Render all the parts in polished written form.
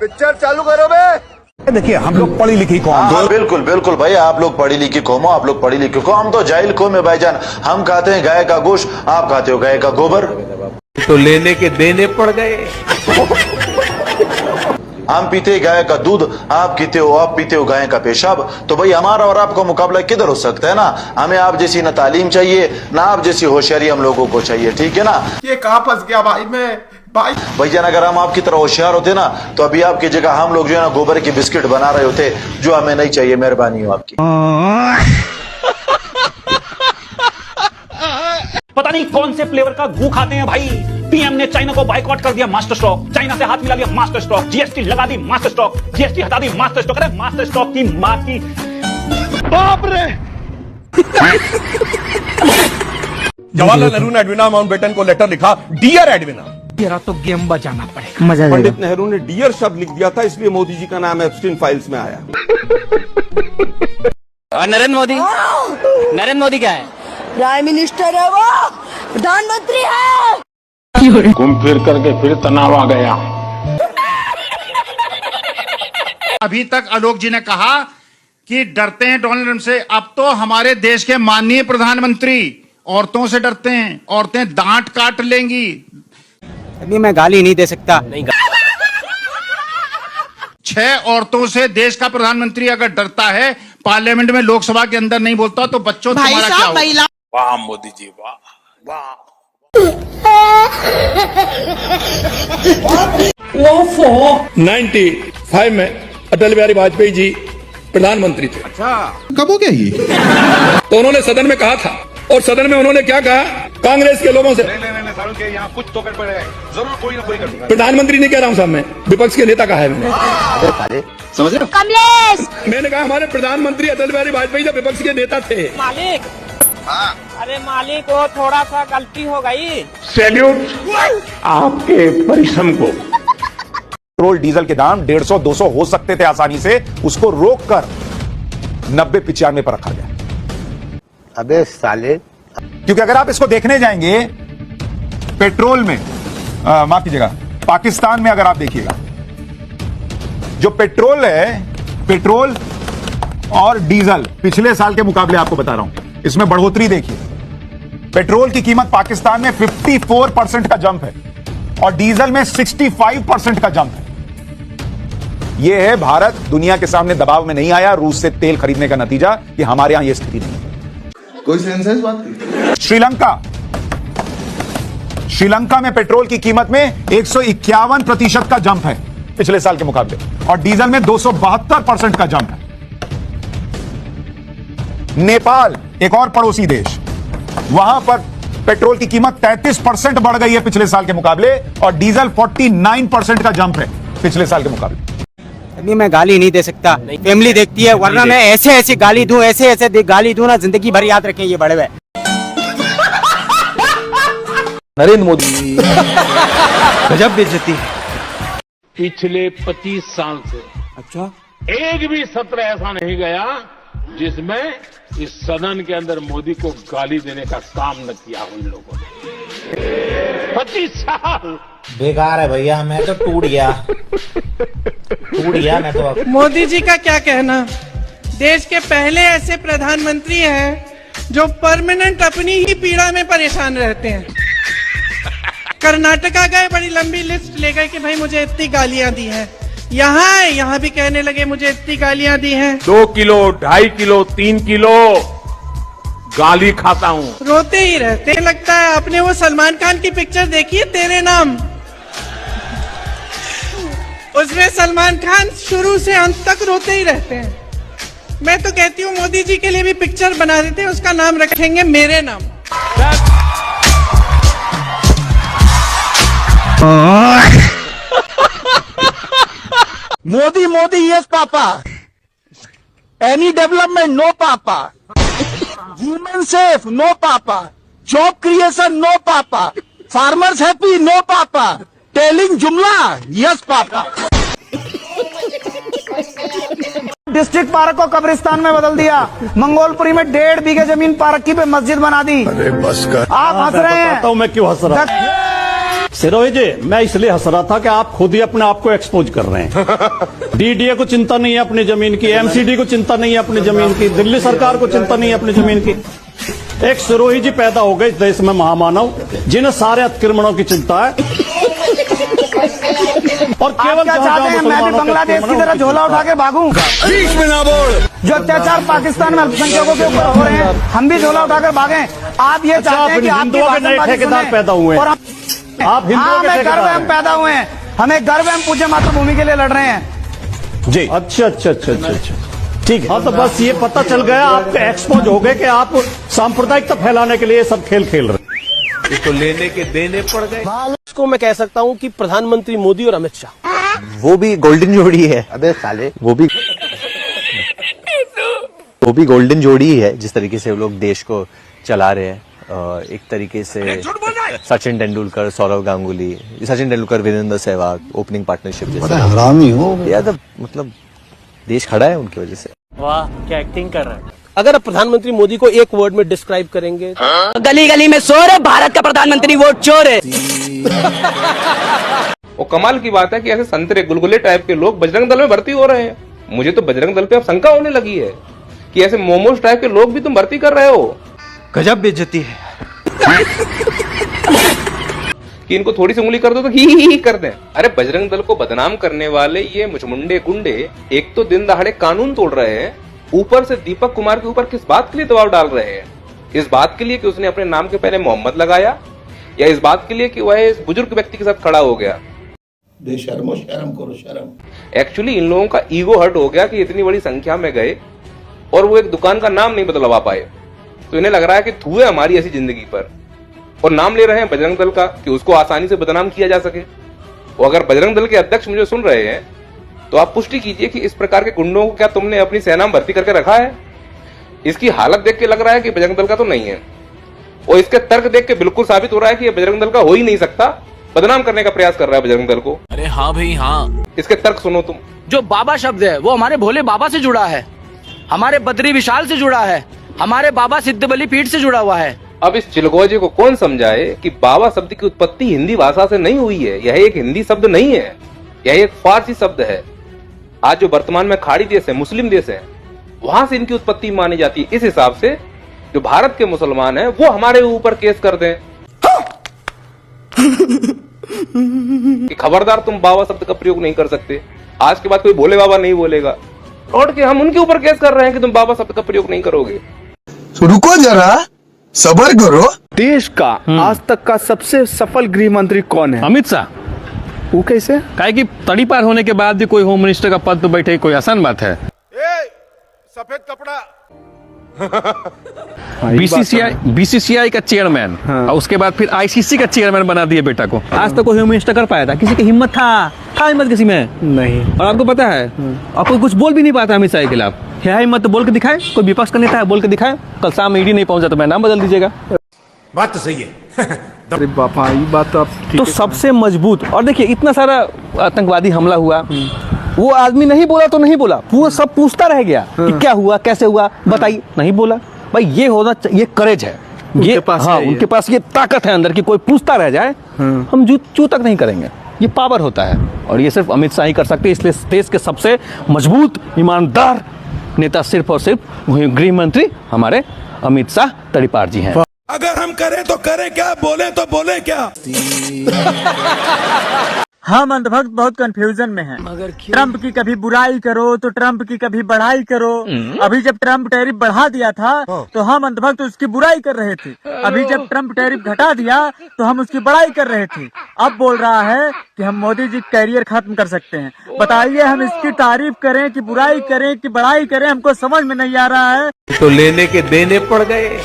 Picture चालू करो बे। देखिए हम लोग पढ़ी लिखी कौम। बिल्कुल बिल्कुल भाई, आप लोग पढ़ी लिखी कौम हो, आप लोग पढ़ी लिखी कौम। हम तो जाहिल कौम है भाईजान। हम खाते हैं गाय का गोश्त, आप खाते हो गाय का गोबर। तो लेने के देने पड़ गए। हम पीते गाय का दूध, आप पीते हो गाय का पेशाब। तो भाई हमारा और आपका मुकाबला किधर हो सकता है ना। हमें आप जैसी ना तालीम चाहिए, ना आप जैसी होशियारी हम लोगों को चाहिए, ठीक है ना। ये कहाँ फंस गया भाई मैं भाईजान अगर हम आपकी तरह होशियार होते ना तो अभी आपकी जगह हम लोग जो है ना गोबर की बिस्किट बना रहे होते, जो हमें नहीं चाहिए। मेहरबानी हो आपकी। पता नहीं कौन से फ्लेवर का गू खाते हैं भाई। पीएम ने चाइना को बाइकआउट कर दिया, मास्टर स्ट्रोक। चाइना से हाथ मिला लिया, मास्टर स्ट्रोक। जीएसटी लगा दी, मास्टर स्ट्रोक। जीएसटी हटा दी, मास्टर स्ट्रोक। अरे मास्टर स्ट्रोक की मां की बाप रे। जवाहरलाल नेहरू ने एडविना माउंटबेटन को लेटर लिखा, डियर एडविना। तेरा तो गेम बजाना पड़ेगा। मजा आएगा। पंडित नेहरू ने डियर शब्द लिख दिया था, इसलिए मोदी जी का नाम एब्स्टीन फाइल्स में आया। और नरेंद्र मोदी क्या है? प्राइम मिनिस्टर है वो, प्रधानमंत्री है। घूम फिर करके फिर तनाव आ गया। अभी तक आलोक जी ने कहा कि डरते हैं डोनाल्ड ट्रंप से। अब तो हमारे देश के माननीय प्रधानमंत्री औरतों से डरते हैं। औरतें दांत काट लेंगी। अभी मैं गाली नहीं दे सकता। नहीं 6 औरतों से देश का प्रधानमंत्री अगर डरता है, पार्लियामेंट में लोकसभा के अंदर नहीं बोलता, तो बच्चों तुम्हारा क्या होगा? वाह मोदी जी, वाह वाह। 95 में अटल बिहारी वाजपेयी जी प्रधानमंत्री थे। अच्छा, कब हो गया ये? तो उन्होंने सदन में कहा था, और सदन में उन्होंने क्या कहा कांग्रेस के लोगों से? यहाँ कुछ तो गड़बड़ है, जरूर कोई ना कोई गड़बड़। प्रधानमंत्री नहीं कह रहा हूँ साहब, मैं विपक्ष के नेता कहा है मैंने। समझ रहे? कमलेश, मैंने कहा हमारे प्रधानमंत्री अटल बिहारी वाजपेयी जब विपक्ष के नेता थे। मालिक, अरे मालिक वो थोड़ा सा गलती हो गई। सैल्यूट आपके परिश्रम को। पेट्रोल डीजल के दाम 150-200 हो सकते थे आसानी से, उसको रोककर 90-95 पर रखा गया। अबे साले, क्योंकि अगर आप इसको देखने जाएंगे पेट्रोल में, माफ कीजिएगा, पाकिस्तान में अगर आप देखिएगा जो पेट्रोल है, पेट्रोल और डीजल पिछले साल के मुकाबले आपको बता रहा हूं, इसमें बढ़ोतरी देखिए। पेट्रोल की कीमत पाकिस्तान में 54% का जंप है और डीजल में 65% का जंप है। यह है भारत दुनिया के सामने दबाव में नहीं आया रूस से तेल खरीदने का नतीजा कि हमारे यहां यह स्थिति नहीं है। कोई सेंस है इस बात की? श्रीलंका में पेट्रोल की कीमत में 151% का जंप है पिछले साल के मुकाबले, और डीजल में 272% का जंप है। नेपाल, एक और पड़ोसी देश, वहां पर पेट्रोल की कीमत 33% बढ़ गई है पिछले साल के मुकाबले, और डीजल 49% का जंप है पिछले साल के मुकाबले। अभी मैं गाली नहीं दे सकता, फैमिली देखती है, वरना मैं ऐसे गाली दूं, ऐसे गाली दूं ना, जिंदगी भर याद रखें ये बड़े हुए। नरेंद्र मोदी गजब बेइज्जती। पिछले 25 साल से अच्छा एक भी सत्र ऐसा नहीं गया जिसमें इस सदन के अंदर मोदी को गाली देने का काम न किया हो इन लोगों ने। 25 साल बेकार है भैया, मैं तो टूट गया मैं तो। मोदी जी का क्या कहना, देश के पहले ऐसे प्रधानमंत्री हैं जो परमानेंट अपनी ही पीड़ा में परेशान रहते हैं। कर्नाटका गए, बड़ी लंबी लिस्ट ले गए कि भाई मुझे इतनी गालियां दी हैं। यहाँ भी कहने लगे मुझे इतनी गालियां दी हैं। 2 किलो 2.5 किलो 3 किलो गाली खाता हूँ। रोते ही रहते। लगता है आपने वो सलमान खान की पिक्चर देखी है, तेरे नाम? उसमें सलमान खान शुरू से अंत तक रोते ही रहते हैं। मैं तो कहती हूँ मोदी जी के लिए भी पिक्चर बना देते हैं, उसका नाम रखेंगे मेरे नाम। Modi Modi yes papa, any development no papa, women safe no papa, job creation no papa, farmers happy no papa, telling जुमला यस पापा। डिस्ट्रिक्ट पार्क को कब्रिस्तान में बदल दिया। मंगोलपुरी में 1.5 बीघे जमीन पार्क की पे मस्जिद बना दी। अरे बस कर, आप हंस रहे हैं। मैं क्यों हंस रहा हूं? सिरोही जी, मैं इसलिए हंस रहा था कि आप खुद ही अपने आप को एक्सपोज कर रहे हैं। डीडीए को चिंता नहीं है अपनी जमीन की, एमसीडी को चिंता नहीं है अपनी जमीन की, दिल्ली सरकार को चिंता नहीं है अपनी जमीन की। एक सिरोही जी पैदा हो गए इस देश में महामानव, जिन्हें सारे अतिक्रमणों की चिंता है और केवल क्या चाहते हैं मैं भी बांग्लादेश की तरह झोला उठा के भागूं? जो अत्याचार पाकिस्तान में अल्पसंख्यकों के ऊपर हो रहे हैं, हम भी झोला उठाकर भागें। आप ये चाहते हैं कि हिंदुओं के नए ठेकेदार पैदा हुए हैं? आप हिंदुओं के गर्व है हम पैदा हुए हैं, हमें गर्व है हम पूज्य मातृभूमि के लिए लड़ रहे हैं जी। अच्छा अच्छा अच्छा अच्छा अच्छा, ठीक है। हाँ, तो बस ये पता चल गया, आप एक्सपोज हो गए कि आप सांप्रदायिकता फैलाने के लिए सब खेल खेल रहे हैं। इसको लेने के देने पड़ गए। इसको मैं कह सकता हूँ कि प्रधानमंत्री मोदी और अमित शाह, वो भी गोल्डन जोड़ी है। अबे साले, वो भी गोल्डन जोड़ी ही है। जिस तरीके से वो लोग देश को चला रहे हैं, एक तरीके से सचिन तेंदुलकर, सौरव गांगुली, सचिन तेंदुलकर, वीरेंद्र सहवाग, ओपनिंग पार्टनरशिप जैसे हरामी हो यार, तो मतलब देश खड़ा है उनकी वजह से। वाह क्या एक्टिंग कर रहा है। अगर आप प्रधानमंत्री मोदी को एक वर्ड में डिस्क्राइब करेंगे, गली गली में शोर है, भारत का प्रधानमंत्री वोट चोर है। और कमाल की बात है कि ऐसे संतरे गुलगुले टाइप के लोग बजरंग दल में भर्ती हो रहे हैं। मुझे तो बजरंग दल पे अब शंका होने लगी है कि ऐसे मोमोज टाइप के लोग भी तुम भर्ती कर रहे हो। गजब बेइज्जती है कि इनको थोड़ी सी उंगली कर दो तो ही कर दें। अरे बजरंग दल को बदनाम करने वाले ये मुचमुंडे गुंडे एक तो दिन दहाड़े कानून तोड़ रहे हैं, ऊपर से दीपक कुमार के ऊपर किस बात के लिए दबाव डाल रहे हैं? इस बात के लिए कि उसने अपने नाम के पहले मोहम्मद लगाया, या इस बात के लिए कि वह इस बुजुर्ग व्यक्ति के साथ खड़ा हो गया? शर्म करो शर्म। एक्चुअली इन लोगों का ईगो हर्ट हो गया कि इतनी बड़ी संख्या में गए और वो एक दुकान का नाम नहीं बदलवा पाए, तो इन्हें लग रहा है कि थू है हमारी ऐसी जिंदगी पर, और नाम ले रहे हैं बजरंग दल का कि उसको आसानी से बदनाम किया जा सके। और अगर बजरंग दल के अध्यक्ष मुझे सुन रहे हैं तो आप पुष्टि कीजिए कि इस प्रकार के गुंडों को क्या तुमने अपनी सेना में भर्ती करके रखा है? इसकी हालत देख के लग रहा है कि बजरंग दल का तो नहीं है, और इसके तर्क देख के बिल्कुल साबित हो रहा है कि ये बजरंग दल का हो ही नहीं सकता। बदनाम करने का प्रयास कर रहा है बजरंग दल को। अरे हाँ भाई हाँ, इसके तर्क सुनो तुम। जो बाबा शब्द है वो हमारे भोले बाबा से जुड़ा है, हमारे बद्री विशाल से जुड़ा है, हमारे बाबा सिद्ध बलि पीठ से जुड़ा हुआ है। अब इस चिलगोजे को कौन समझाए कि बाबा शब्द की उत्पत्ति हिंदी भाषा से नहीं हुई है। यह एक हिंदी शब्द नहीं है, यह एक फारसी शब्द है। आज जो वर्तमान में खाड़ी देश है, मुस्लिम देश है, वहां से इनकी उत्पत्ति मानी जाती है। इस हिसाब से जो भारत के मुसलमान हैं वो हमारे ऊपर केस कर दें कि खबरदार तुम बाबा शब्द का प्रयोग नहीं कर सकते, आज के बाद कोई भोले बाबा नहीं बोलेगा, और कि हम उनके ऊपर केस कर रहे हैं कि तुम बाबा शब्द का प्रयोग नहीं करोगे। रुको जरा, सबर करो। देश का आज तक का सबसे सफल गृह मंत्री कौन है? अमित शाह। वो कैसे? काहे कि तड़ी पार होने के बाद भी कोई होम मिनिस्टर का पद तो बैठे कोई आसान बात है। सफेद कपड़ा बीसीसीआई का चेयरमैन, और उसके बाद फिर आईसीसी का चेयरमैन बना दिए बेटा को। आज तक कोई होम मिनिस्टर कर पाया था? किसी की हिम्मत था हिम्मत किसी में नहीं। और आपको पता है और कोई कुछ बोल भी नहीं पाता अमित शाह के खिलाफ। है हिम्मत तो बोल के दिखाए, कोई विपक्ष का नेता है बोल के दिखाए। कल शाम में ईडी नहीं पहुंचा तो मैं नाम बदल दीजिएगा। बात तो सही है। अरे बापा, ये बात तो तो सबसे मजबूत, और देखिए इतना सारा आतंकवादी हमला हुआ, वो आदमी नहीं बोला तो नहीं बोला, वो सब पूछता रह गया कि क्या हुआ, कैसे हुआ, बताइए, नहीं बोला। भाई ये होना, ये करेज है, ये उनके पास ये ताकत है अंदर की, कोई पूछता रह जाए हम चू तक नहीं करेंगे। ये पावर होता है, और ये सिर्फ अमित शाह ही कर सकते हैं। इसलिए देश के सबसे मजबूत ईमानदार नेता सिर्फ और सिर्फ गृह मंत्री हमारे अमित शाह तड़ीपार जी हैं। अगर हम करें तो करें क्या, बोले तो बोले क्या? हम अंधभक्त बहुत कंफ्यूजन में हैं। ट्रम्प की कभी बुराई करो तो ट्रम्प की कभी बढ़ाई करो। अभी जब ट्रम्प टैरिफ बढ़ा दिया था तो हम अंधभक्त उसकी बुराई कर रहे थे। अभी जब ट्रम्प टैरिफ घटा दिया तो हम उसकी बढ़ाई कर रहे थे। अब बोल रहा है कि हम मोदी जी कैरियर खत्म कर सकते हैं। बताइए हम इसकी तारीफ करें कि बुराई करें कि बढ़ाई करें, हमको समझ में नहीं आ रहा है। तो लेने के देने पड़ गए।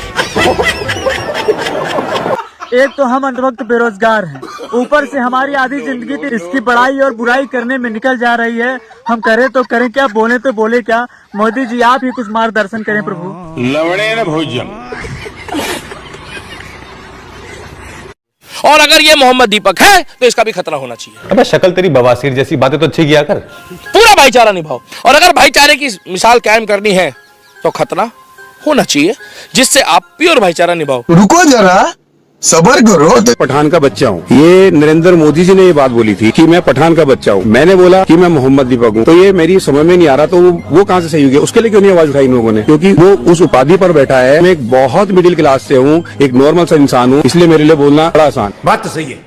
एक तो हम अंधभक्त बेरोजगार हैं, ऊपर से हमारी आधी जिंदगी इसकी बड़ाई और बुराई करने में निकल जा रही है। हम करें तो करें क्या, बोले तो बोले क्या? मोदी जी आप ही कुछ मार्गदर्शन करें प्रभु। लवड़े न भोजन। और अगर ये मोहम्मद दीपक है तो इसका भी खतरा होना चाहिए। अबे शक्ल तेरी बवासीर जैसी बातें तो अच्छी किया कर। पूरा भाईचारा निभाओ, और अगर भाईचारे की मिसाल कायम करनी है तो खतरा होना चाहिए जिससे आप प्योर भाईचारा निभाओ। रुको जरा, सबर करो। पठान का बच्चा हूँ। ये नरेंद्र मोदी जी ने ये बात बोली थी कि मैं पठान का बच्चा हूँ। मैंने बोला कि मैं मोहम्मद दीपक हूँ। तो ये मेरी समझ में नहीं आ रहा, तो वो कहाँ से सही हो गया? उसके लिए क्यों नहीं आवाज उठाई इन लोगों ने? क्योंकि वो उस उपाधि पर बैठा है। मैं एक बहुत मिडिल क्लास से हूँ, एक नॉर्मल सा इंसान हूँ, इसलिए मेरे लिए बोलना बड़ा आसान। बात तो सही है।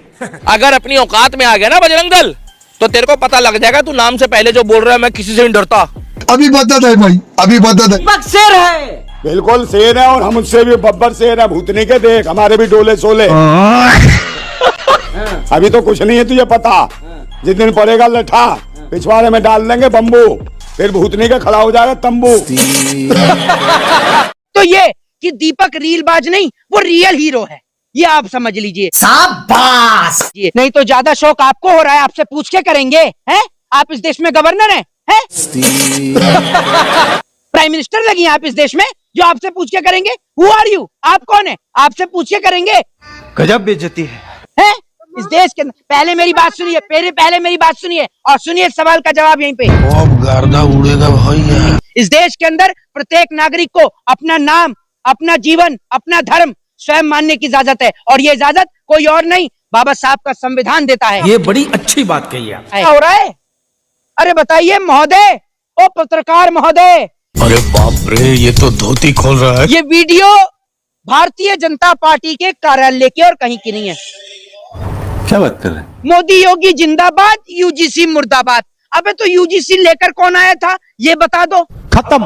अगर अपनी औकात में आ गया ना बजरंग दल, तो तेरे को पता लग जाएगा तू नाम से पहले जो बोल रहा है मैं किसी से नहीं डरता। अभी बदत है भाई, अभी बदत है। बक्सर है। बिल्कुल शेर है, और हम उससे भी बब्बर शेर है। भूतनी के देख, हमारे भी डोले सोले। अभी तो कुछ नहीं है तुझे पता। जिस दिन पड़ेगा लठा, पिछवाड़े में डाल देंगे बम्बू, फिर भूतनी का खड़ा हो जाएगा तंबू। तो ये कि दीपक रीलबाज नहीं, वो रियल हीरो है, ये आप समझ लीजिए। शाबाश। नहीं तो ज्यादा शौक आपको हो रहा है, आपसे पूछ के करेंगे। हैं? आप इस देश में गवर्नर हैं? प्राइम मिनिस्टर लगी हैं आप इस देश में, जो आपसे पूछ के करेंगे। Who are you? आप कौन है? आपसे पूछ के करेंगे। गजब बेइज्जती है। हैं? इस देश के पहले मेरी बात सुनिए, पहले मेरी बात सुनिए और सुनिए सवाल का जवाब यहीं पे। गर्दा उड़ेगा भाई। इस देश के अंदर प्रत्येक नागरिक को अपना नाम, अपना जीवन, अपना धर्म स्वयं मानने की इजाजत है, और ये इजाजत कोई और नहीं, बाबा साहब का संविधान देता है। ये बड़ी अच्छी बात कही है। क्या हो रहा है? अरे बताइए महोदय, ओ पत्रकार महोदय। अरे बाप रे, ये तो धोती खोल रहा है। ये वीडियो भारतीय जनता पार्टी के कार्यालय की और कहीं की नहीं है। क्या बात कर रहे हैं? मोदी योगी जिंदाबाद, यूजीसी मुर्दाबाद। अबे तो यूजीसी लेकर कौन आया था ये बता दो। खत्म।